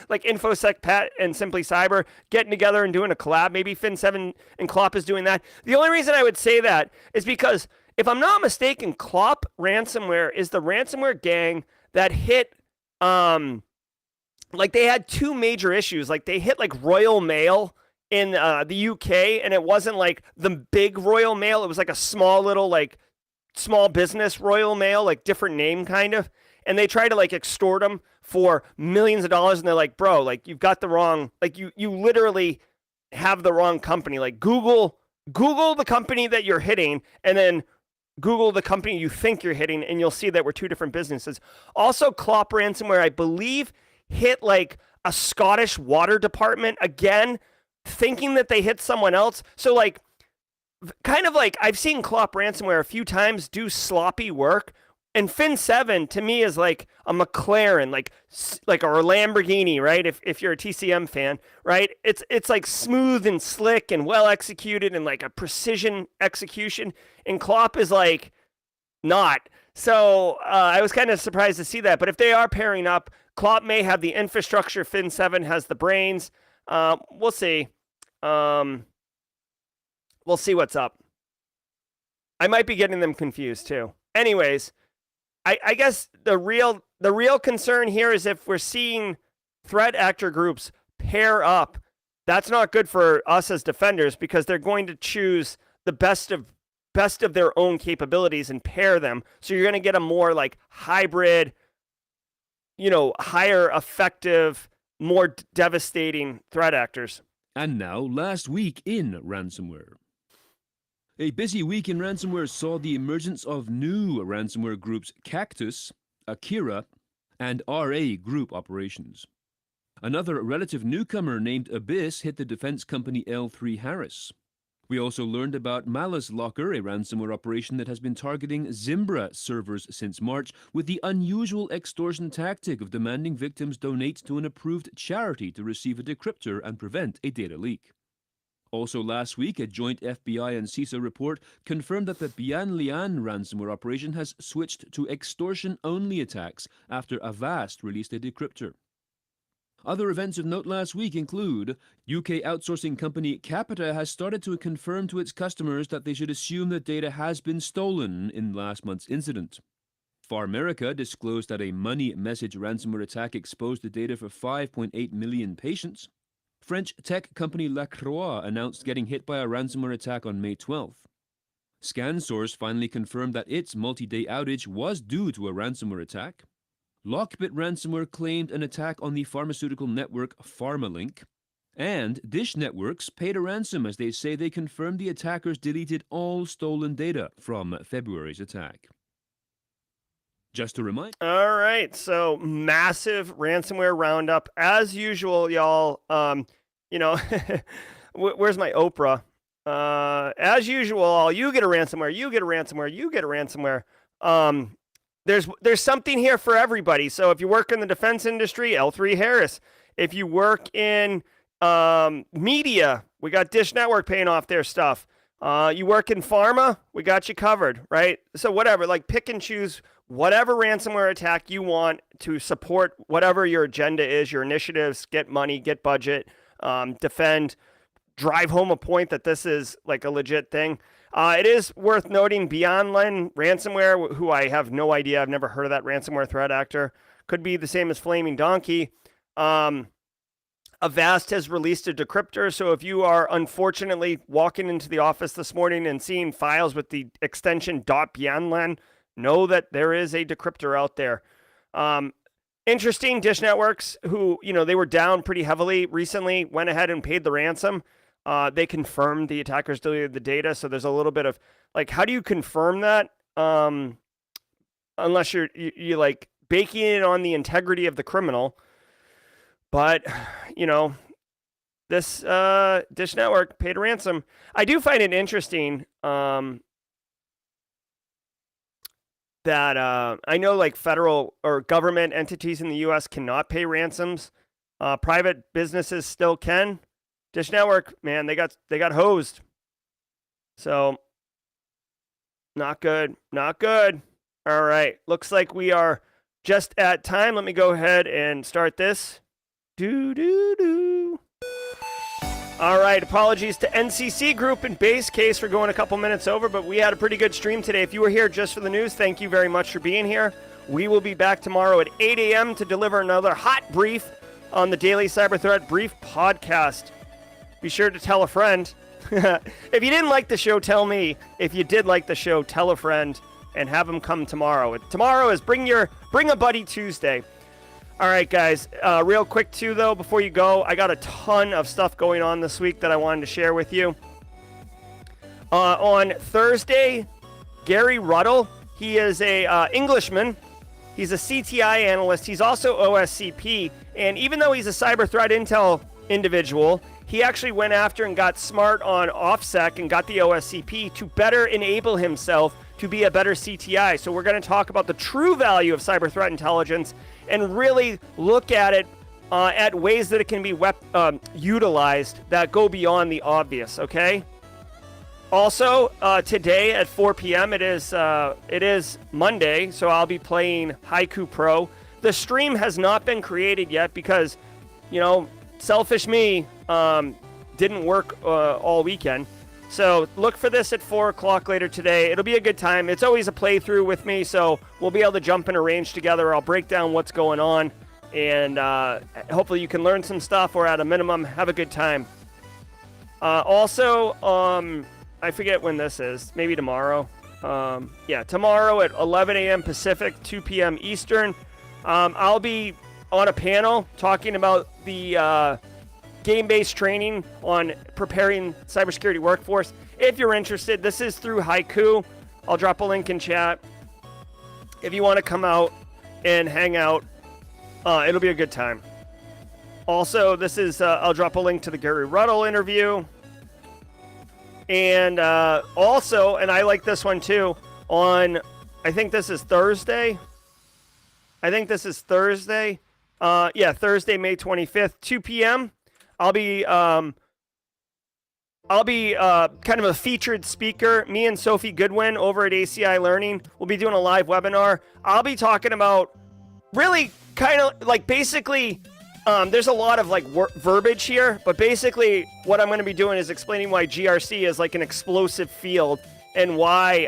like InfoSec Pat and Simply Cyber getting together and doing a collab. Maybe Fin7 and Clop is doing that. The only reason I would say that is because if I'm not mistaken, Clop ransomware is the ransomware gang that hit like they had two major issues. Like they hit like Royal Mail in the UK, and it wasn't like the big Royal Mail. It was like a small little like small business Royal Mail, like different name kind of. And they tried to like extort them for millions of dollars, and they're like, bro, like you've got the wrong, like you literally have the wrong company. Like Google the company that you're hitting, and then Google the company you think you're hitting, and you'll see that we're two different businesses. Also, Clop ransomware, I believe, hit like a Scottish water department, again, thinking that they hit someone else. So like, kind of like I've seen Clop ransomware a few times do sloppy work, and Fin7 to me is like a McLaren, like or a Lamborghini, right? If you're a TCM fan, right? It's like smooth and slick and well executed and like a precision execution, and Clop is like not. So I was kind of surprised to see that. But if they are pairing up, Clop may have the infrastructure, Fin7 has the brains. We'll see. We'll see what's up. I might be getting them confused too. Anyways, I guess the real concern here is if we're seeing threat actor groups pair up, that's not good for us as defenders because they're going to choose the best of their own capabilities and pair them. So you're going to get a more like hybrid, higher effective, more devastating threat actors. And now, last week in ransomware. A busy week in ransomware saw the emergence of new ransomware groups Cactus, Akira, and RA Group operations. Another relative newcomer named Abyss hit the defense company L3 Harris. We also learned about Malice Locker, a ransomware operation that has been targeting Zimbra servers since March with the unusual extortion tactic of demanding victims donate to an approved charity to receive a decryptor and prevent a data leak. Also last week, a joint FBI and CISA report confirmed that the Bian Lian ransomware operation has switched to extortion-only attacks after Avast released a decryptor. Other events of note last week include UK outsourcing company Capita has started to confirm to its customers that they should assume that data has been stolen in last month's incident. Pharmerica disclosed that a money message ransomware attack exposed the data for 5.8 million patients. French tech company Lacroix announced getting hit by a ransomware attack on May 12th. ScanSource finally confirmed that its multi-day outage was due to a ransomware attack. Lockbit ransomware claimed an attack on the pharmaceutical network PharmaLink. And Dish Networks paid a ransom as they say they confirmed the attackers deleted all stolen data from February's attack. Just a reminder. All right, so massive ransomware roundup. As usual, y'all, where's my Oprah? As usual, you get a ransomware, you get a ransomware, you get a ransomware. There's something here for everybody. So if you work in the defense industry, L3 Harris. If you work in media, we got Dish Network paying off their stuff. You work in pharma, we got you covered, right? So whatever, like pick and choose whatever ransomware attack you want to support whatever your agenda is, your initiatives, get money, get budget, defend, drive home a point that this is like a legit thing. It is worth noting BeyondLen ransomware, who I have no idea. I've never heard of that ransomware threat actor. Could be the same as Flaming Donkey. Avast has released a decryptor. So if you are unfortunately walking into the office this morning and seeing files with the extension .BeyondLen, know that there is a decryptor out there. Interesting, Dish Networks, who, they were down pretty heavily recently, went ahead and paid the ransom. They confirmed the attackers deleted the data. So there's a little bit of like, how do you confirm that? Unless you're like baking it on the integrity of the criminal. But, this Dish Network paid a ransom. I do find it interesting that I know like federal or government entities in the U.S. cannot pay ransoms. Private businesses still can. Dish Network, man, they got hosed. So, not good. Not good. All right. Looks like we are just at time. Let me go ahead and start this. All right. Apologies to NCC Group and Base Case for going a couple minutes over, but we had a pretty good stream today. If you were here just for the news, thank you very much for being here. We will be back tomorrow at 8 a.m. to deliver another hot brief on the Daily Cyber Threat Brief podcast. Be sure to tell a friend. If you didn't like the show, tell me. If you did like the show, tell a friend and have them come tomorrow. Tomorrow is Bring a Buddy Tuesday. All right, guys. Real quick, too, though, before you go, I got a ton of stuff going on this week that I wanted to share with you. On Thursday, Gary Ruddle, he is a Englishman. He's a CTI analyst. He's also OSCP. And even though he's a cyber threat intel individual, he actually went after and got smart on OffSec and got the OSCP to better enable himself to be a better CTI. So we're going to talk about the true value of cyber threat intelligence and really look at it at ways that it can be utilized that go beyond the obvious, okay? Also, today at 4 p.m., it is Monday, so I'll be playing Haiku Pro. The stream has not been created yet because, selfish me, didn't work all weekend. So look for this at 4 o'clock later today. It'll be a good time. It's always a playthrough with me, so we'll be able to jump in a range together. I'll break down what's going on. and hopefully you can learn some stuff, or at a minimum, have a good time. Also, I forget when this is. Maybe tomorrow. Yeah, tomorrow at 11 a.m. Pacific, 2 p.m. Eastern. I'll be on a panel talking about the game-based training on preparing cybersecurity workforce. If you're interested, this is through Haiku. I'll drop a link in chat. If you want to come out and hang out, it'll be a good time. Also, this is I'll drop a link to the Gary Ruddle interview. And also, and I like this one too, on, I think this is Thursday. Yeah, Thursday, May 25th, 2 p.m. I'll be kind of a featured speaker. Me and Sophie Goodwin over at ACI Learning will be doing a live webinar. I'll be talking about really kind of like basically, there's a lot of like verbiage here, but basically what I'm going to be doing is explaining why GRC is like an explosive field and why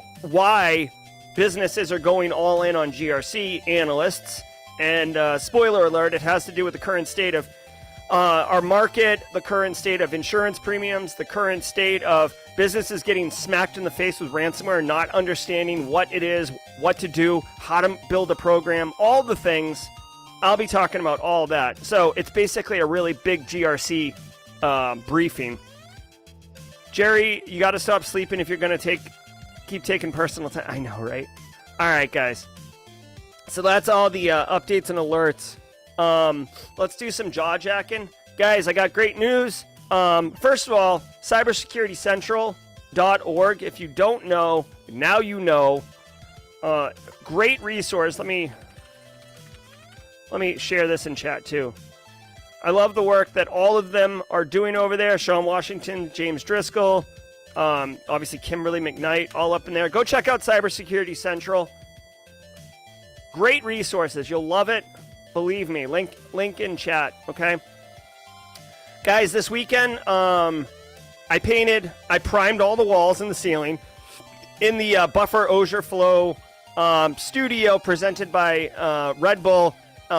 businesses are going all in on GRC, analysts. And spoiler alert, it has to do with the current state of our market, the current state of insurance premiums, the current state of businesses getting smacked in the face with ransomware, not understanding what it is, what to do, how to build a program, all the things. I'll be talking about all that. So it's basically a really big GRC briefing. Jerry, you got to stop sleeping if you're going to keep taking personal time. I know, right? All right, guys. So that's all the updates and alerts. Let's do some jaw-jacking. Guys, I got great news. First of all, cybersecuritycentral.org. If you don't know, now you know. Great resource. Let me share this in chat too. I love the work that all of them are doing over there. Sean Washington, James Driscoll, obviously Kimberly McKnight, all up in there. Go check out Cybersecurity Central. Great resources. You'll love it. Believe me. Link in chat, okay? Guys, this weekend, I primed all the walls and the ceiling in the Buffer Auger Flow studio presented by Red Bull,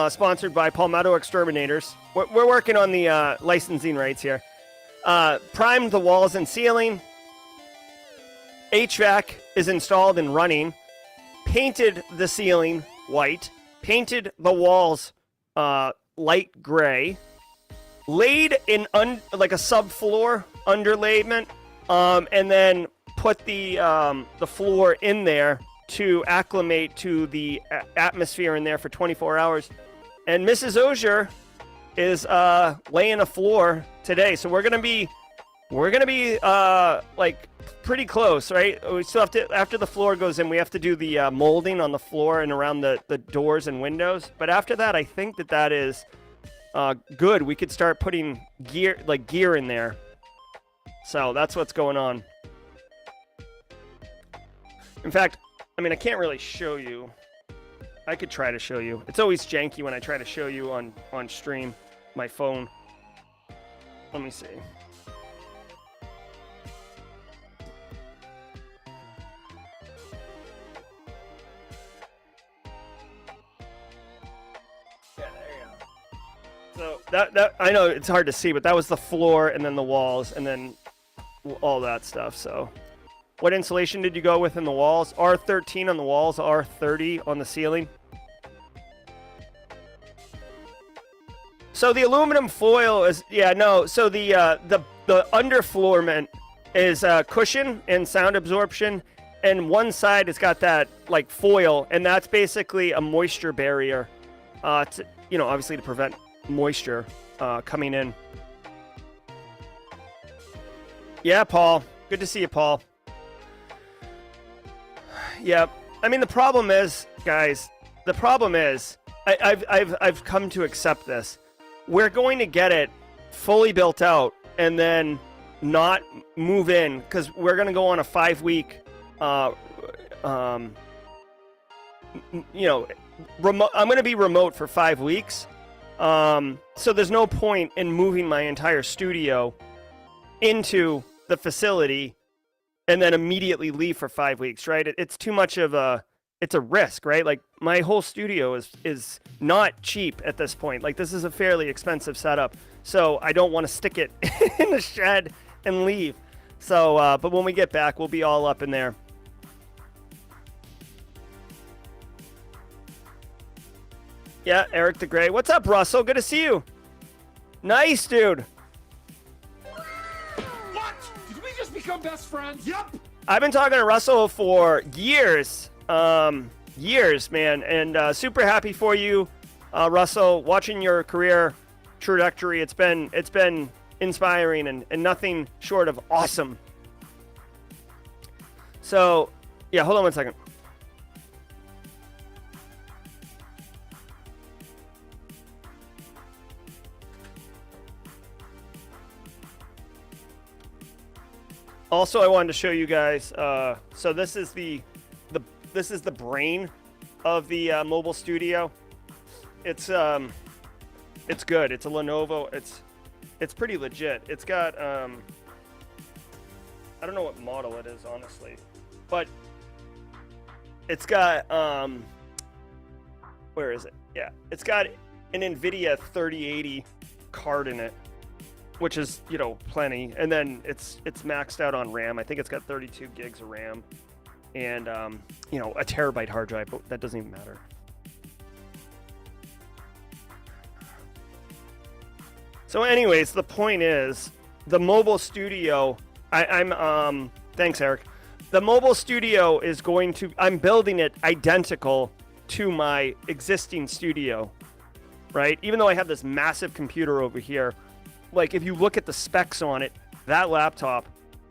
sponsored by Palmetto Exterminators. We're working on the licensing rights here. Primed the walls and ceiling. HVAC is installed and running. Painted the ceiling white. Painted the walls light gray. Laid in like a subfloor underlayment, and then put the floor in there to acclimate to the atmosphere in there for 24 hours. And Mrs. Auger is laying a floor today, so we're gonna be like pretty close, right? We still have to, after the floor goes in, we have to do the molding on the floor and around the doors and windows. But after that, I think that is good. We could start putting gear in there. So that's what's going on. In fact, I mean, I can't really show you. I could try to show you. It's always janky when I try to show you on stream, my phone. Let me see. Yeah, there you go. So that I know it's hard to see, but that was the floor and then the walls and then all that stuff. So what insulation did you go with in the walls? R13 on the walls, R30 on the ceiling. So the aluminum foil is, so the underfloorment is cushion and sound absorption, and one side has got that like foil, and that's basically a moisture barrier, to, obviously to prevent moisture coming in. Yeah, Paul. Good to see you, Paul. Yeah, I mean the problem is, guys. I've come to accept this. We're going to get it fully built out and then not move in because we're going to go on a 5-week, remote. I'm going to be remote for 5 weeks. So there's no point in moving my entire studio into the facility and then immediately leave for 5 weeks, right? It's too much of a it's a risk, right? Like my whole studio is not cheap at this point. Like this is a fairly expensive setup, so I don't want to stick it in the shed and leave. So, but when we get back, we'll be all up in there. Yeah, Eric the Gray. What's up, Russell? Good to see you. Nice, dude. What? Did we just become best friends? Yep. I've been talking to Russell for years, man, and super happy for you, Russell. Watching your career trajectory, it's been inspiring and nothing short of awesome. So, yeah, hold on one second. Also, I wanted to show you guys. So this is the brain of the mobile studio. It's good. It's a Lenovo. It's pretty legit. It's got I don't know what model it is, honestly, but it's got where is it? Yeah, it's got an NVIDIA 3080 card in it, which is, you know, plenty. And then it's maxed out on RAM. I think it's got 32 gigs of RAM and, you know, a terabyte hard drive, but that doesn't even matter. So anyways, the point is the mobile studio, thanks, Eric. The mobile studio is I'm building it identical to my existing studio, right? Even though I have this massive computer over here, like if you look at the specs on it, that laptop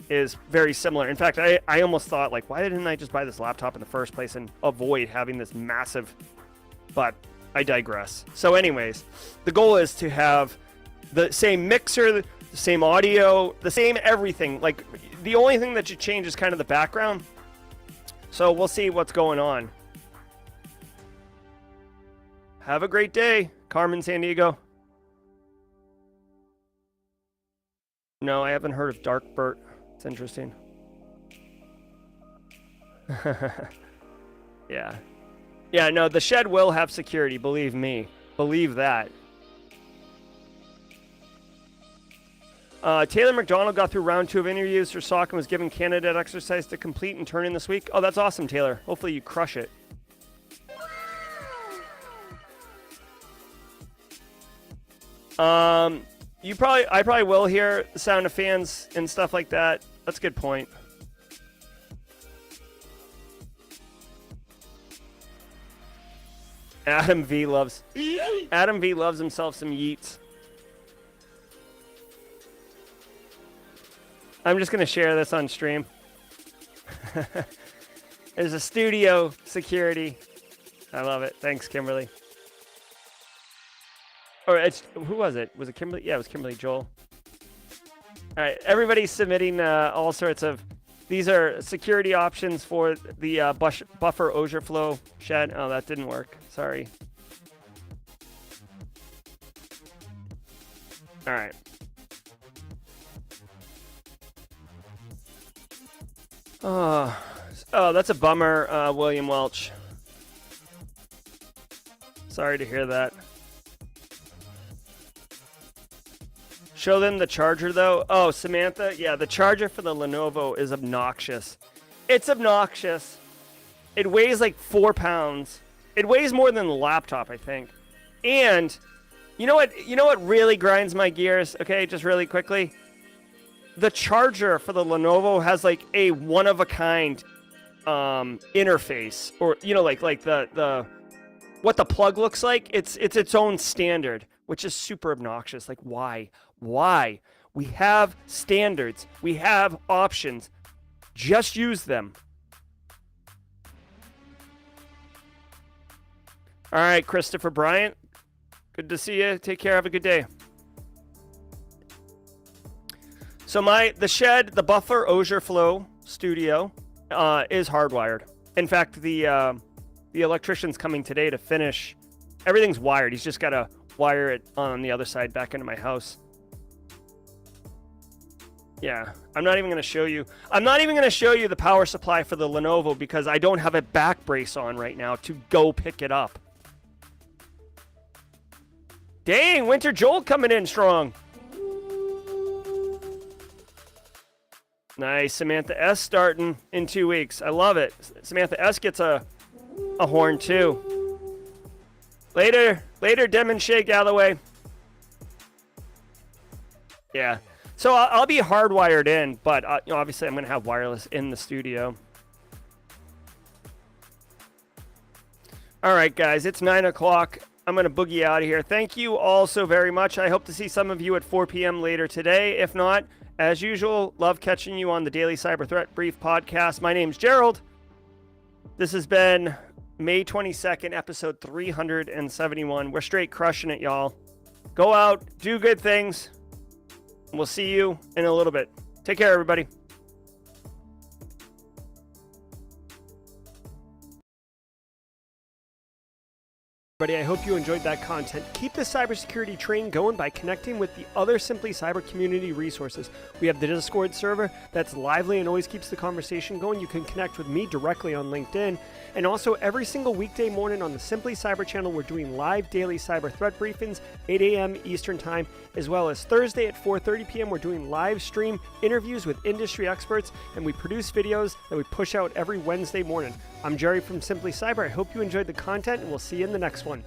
is very similar. In fact, I almost thought, like, why didn't I just buy this laptop in the first place and avoid having this massive, but I digress. So anyways, the goal is to have the same mixer, the same audio, the same everything. Like the only thing that you change is kind of the background. So we'll see what's going on. Have a great day, Carmen San Diego. No, I haven't heard of Dark Burt. It's interesting. Yeah. Yeah, no, the shed will have security, believe me. Believe that. Taylor McDonald got through round 2 of interviews for SOC and was given candidate exercise to complete and turn in this week. Oh, that's awesome, Taylor. Hopefully you crush it. I probably will hear the sound of fans and stuff like that. That's a good point. Adam V loves himself some Yeats. I'm just gonna share this on stream. There's a studio security. I love it. Thanks, Kimberly. Or who was it? Was it Kimberly? Yeah, it was Kimberly Joel. All right, everybody's submitting all sorts of. These are security options for the buffer Auger shed. Oh, that didn't work. Sorry. All right. Oh, that's a bummer, William Welch. Sorry to hear that. Show them the charger, though. Oh, Samantha, yeah, the charger for the Lenovo is obnoxious. It's obnoxious. It weighs like 4 pounds. It weighs more than the laptop, I think. And you know what? You know what really grinds my gears? Okay, just really quickly. The charger for the Lenovo has like a one-of-a-kind interface, or you know, like the what the plug looks like. It's its own standard, which is super obnoxious. Like, why? Why? We have standards. We have options. Just use them. All right, Christopher Bryant. Good to see you. Take care. Have a good day. So the shed, the buffer Auger Flow studio, is hardwired. In fact, the electrician's coming today to finish. Everything's wired. He's just got to wire it on the other side back into my house. Yeah, I'm not even going to show you. I'm not even going to show you the power supply for the Lenovo because I don't have a back brace on right now to go pick it up. Dang, Winter Joel coming in strong. Nice, Samantha S starting in 2 weeks. I love it. Samantha S gets a horn too. Later, Dem and Shay Galloway. Yeah, so I'll be hardwired in, but obviously I'm going to have wireless in the studio. All right, guys, it's 9 o'clock. I'm going to boogie out of here. Thank you all so very much. I hope to see some of you at 4 p.m. later today. If not, as usual, love catching you on the Daily Cyber Threat Brief podcast. My name's Gerald. This has been May 22nd, episode 371. We're straight crushing it, y'all. Go out, do good things. We'll see you in a little bit. Take care, everybody. I hope you enjoyed that content. Keep the cybersecurity train going by connecting with the other Simply Cyber community resources. We have the Discord server that's lively and always keeps the conversation going. You can connect with me directly on LinkedIn. And also every single weekday morning on the Simply Cyber channel, we're doing live daily cyber threat briefings, 8 a.m. Eastern time, as well as Thursday at 4:30 p.m. We're doing live stream interviews with industry experts, and we produce videos that we push out every Wednesday morning. I'm Jerry from Simply Cyber. I hope you enjoyed the content, and we'll see you in the next one.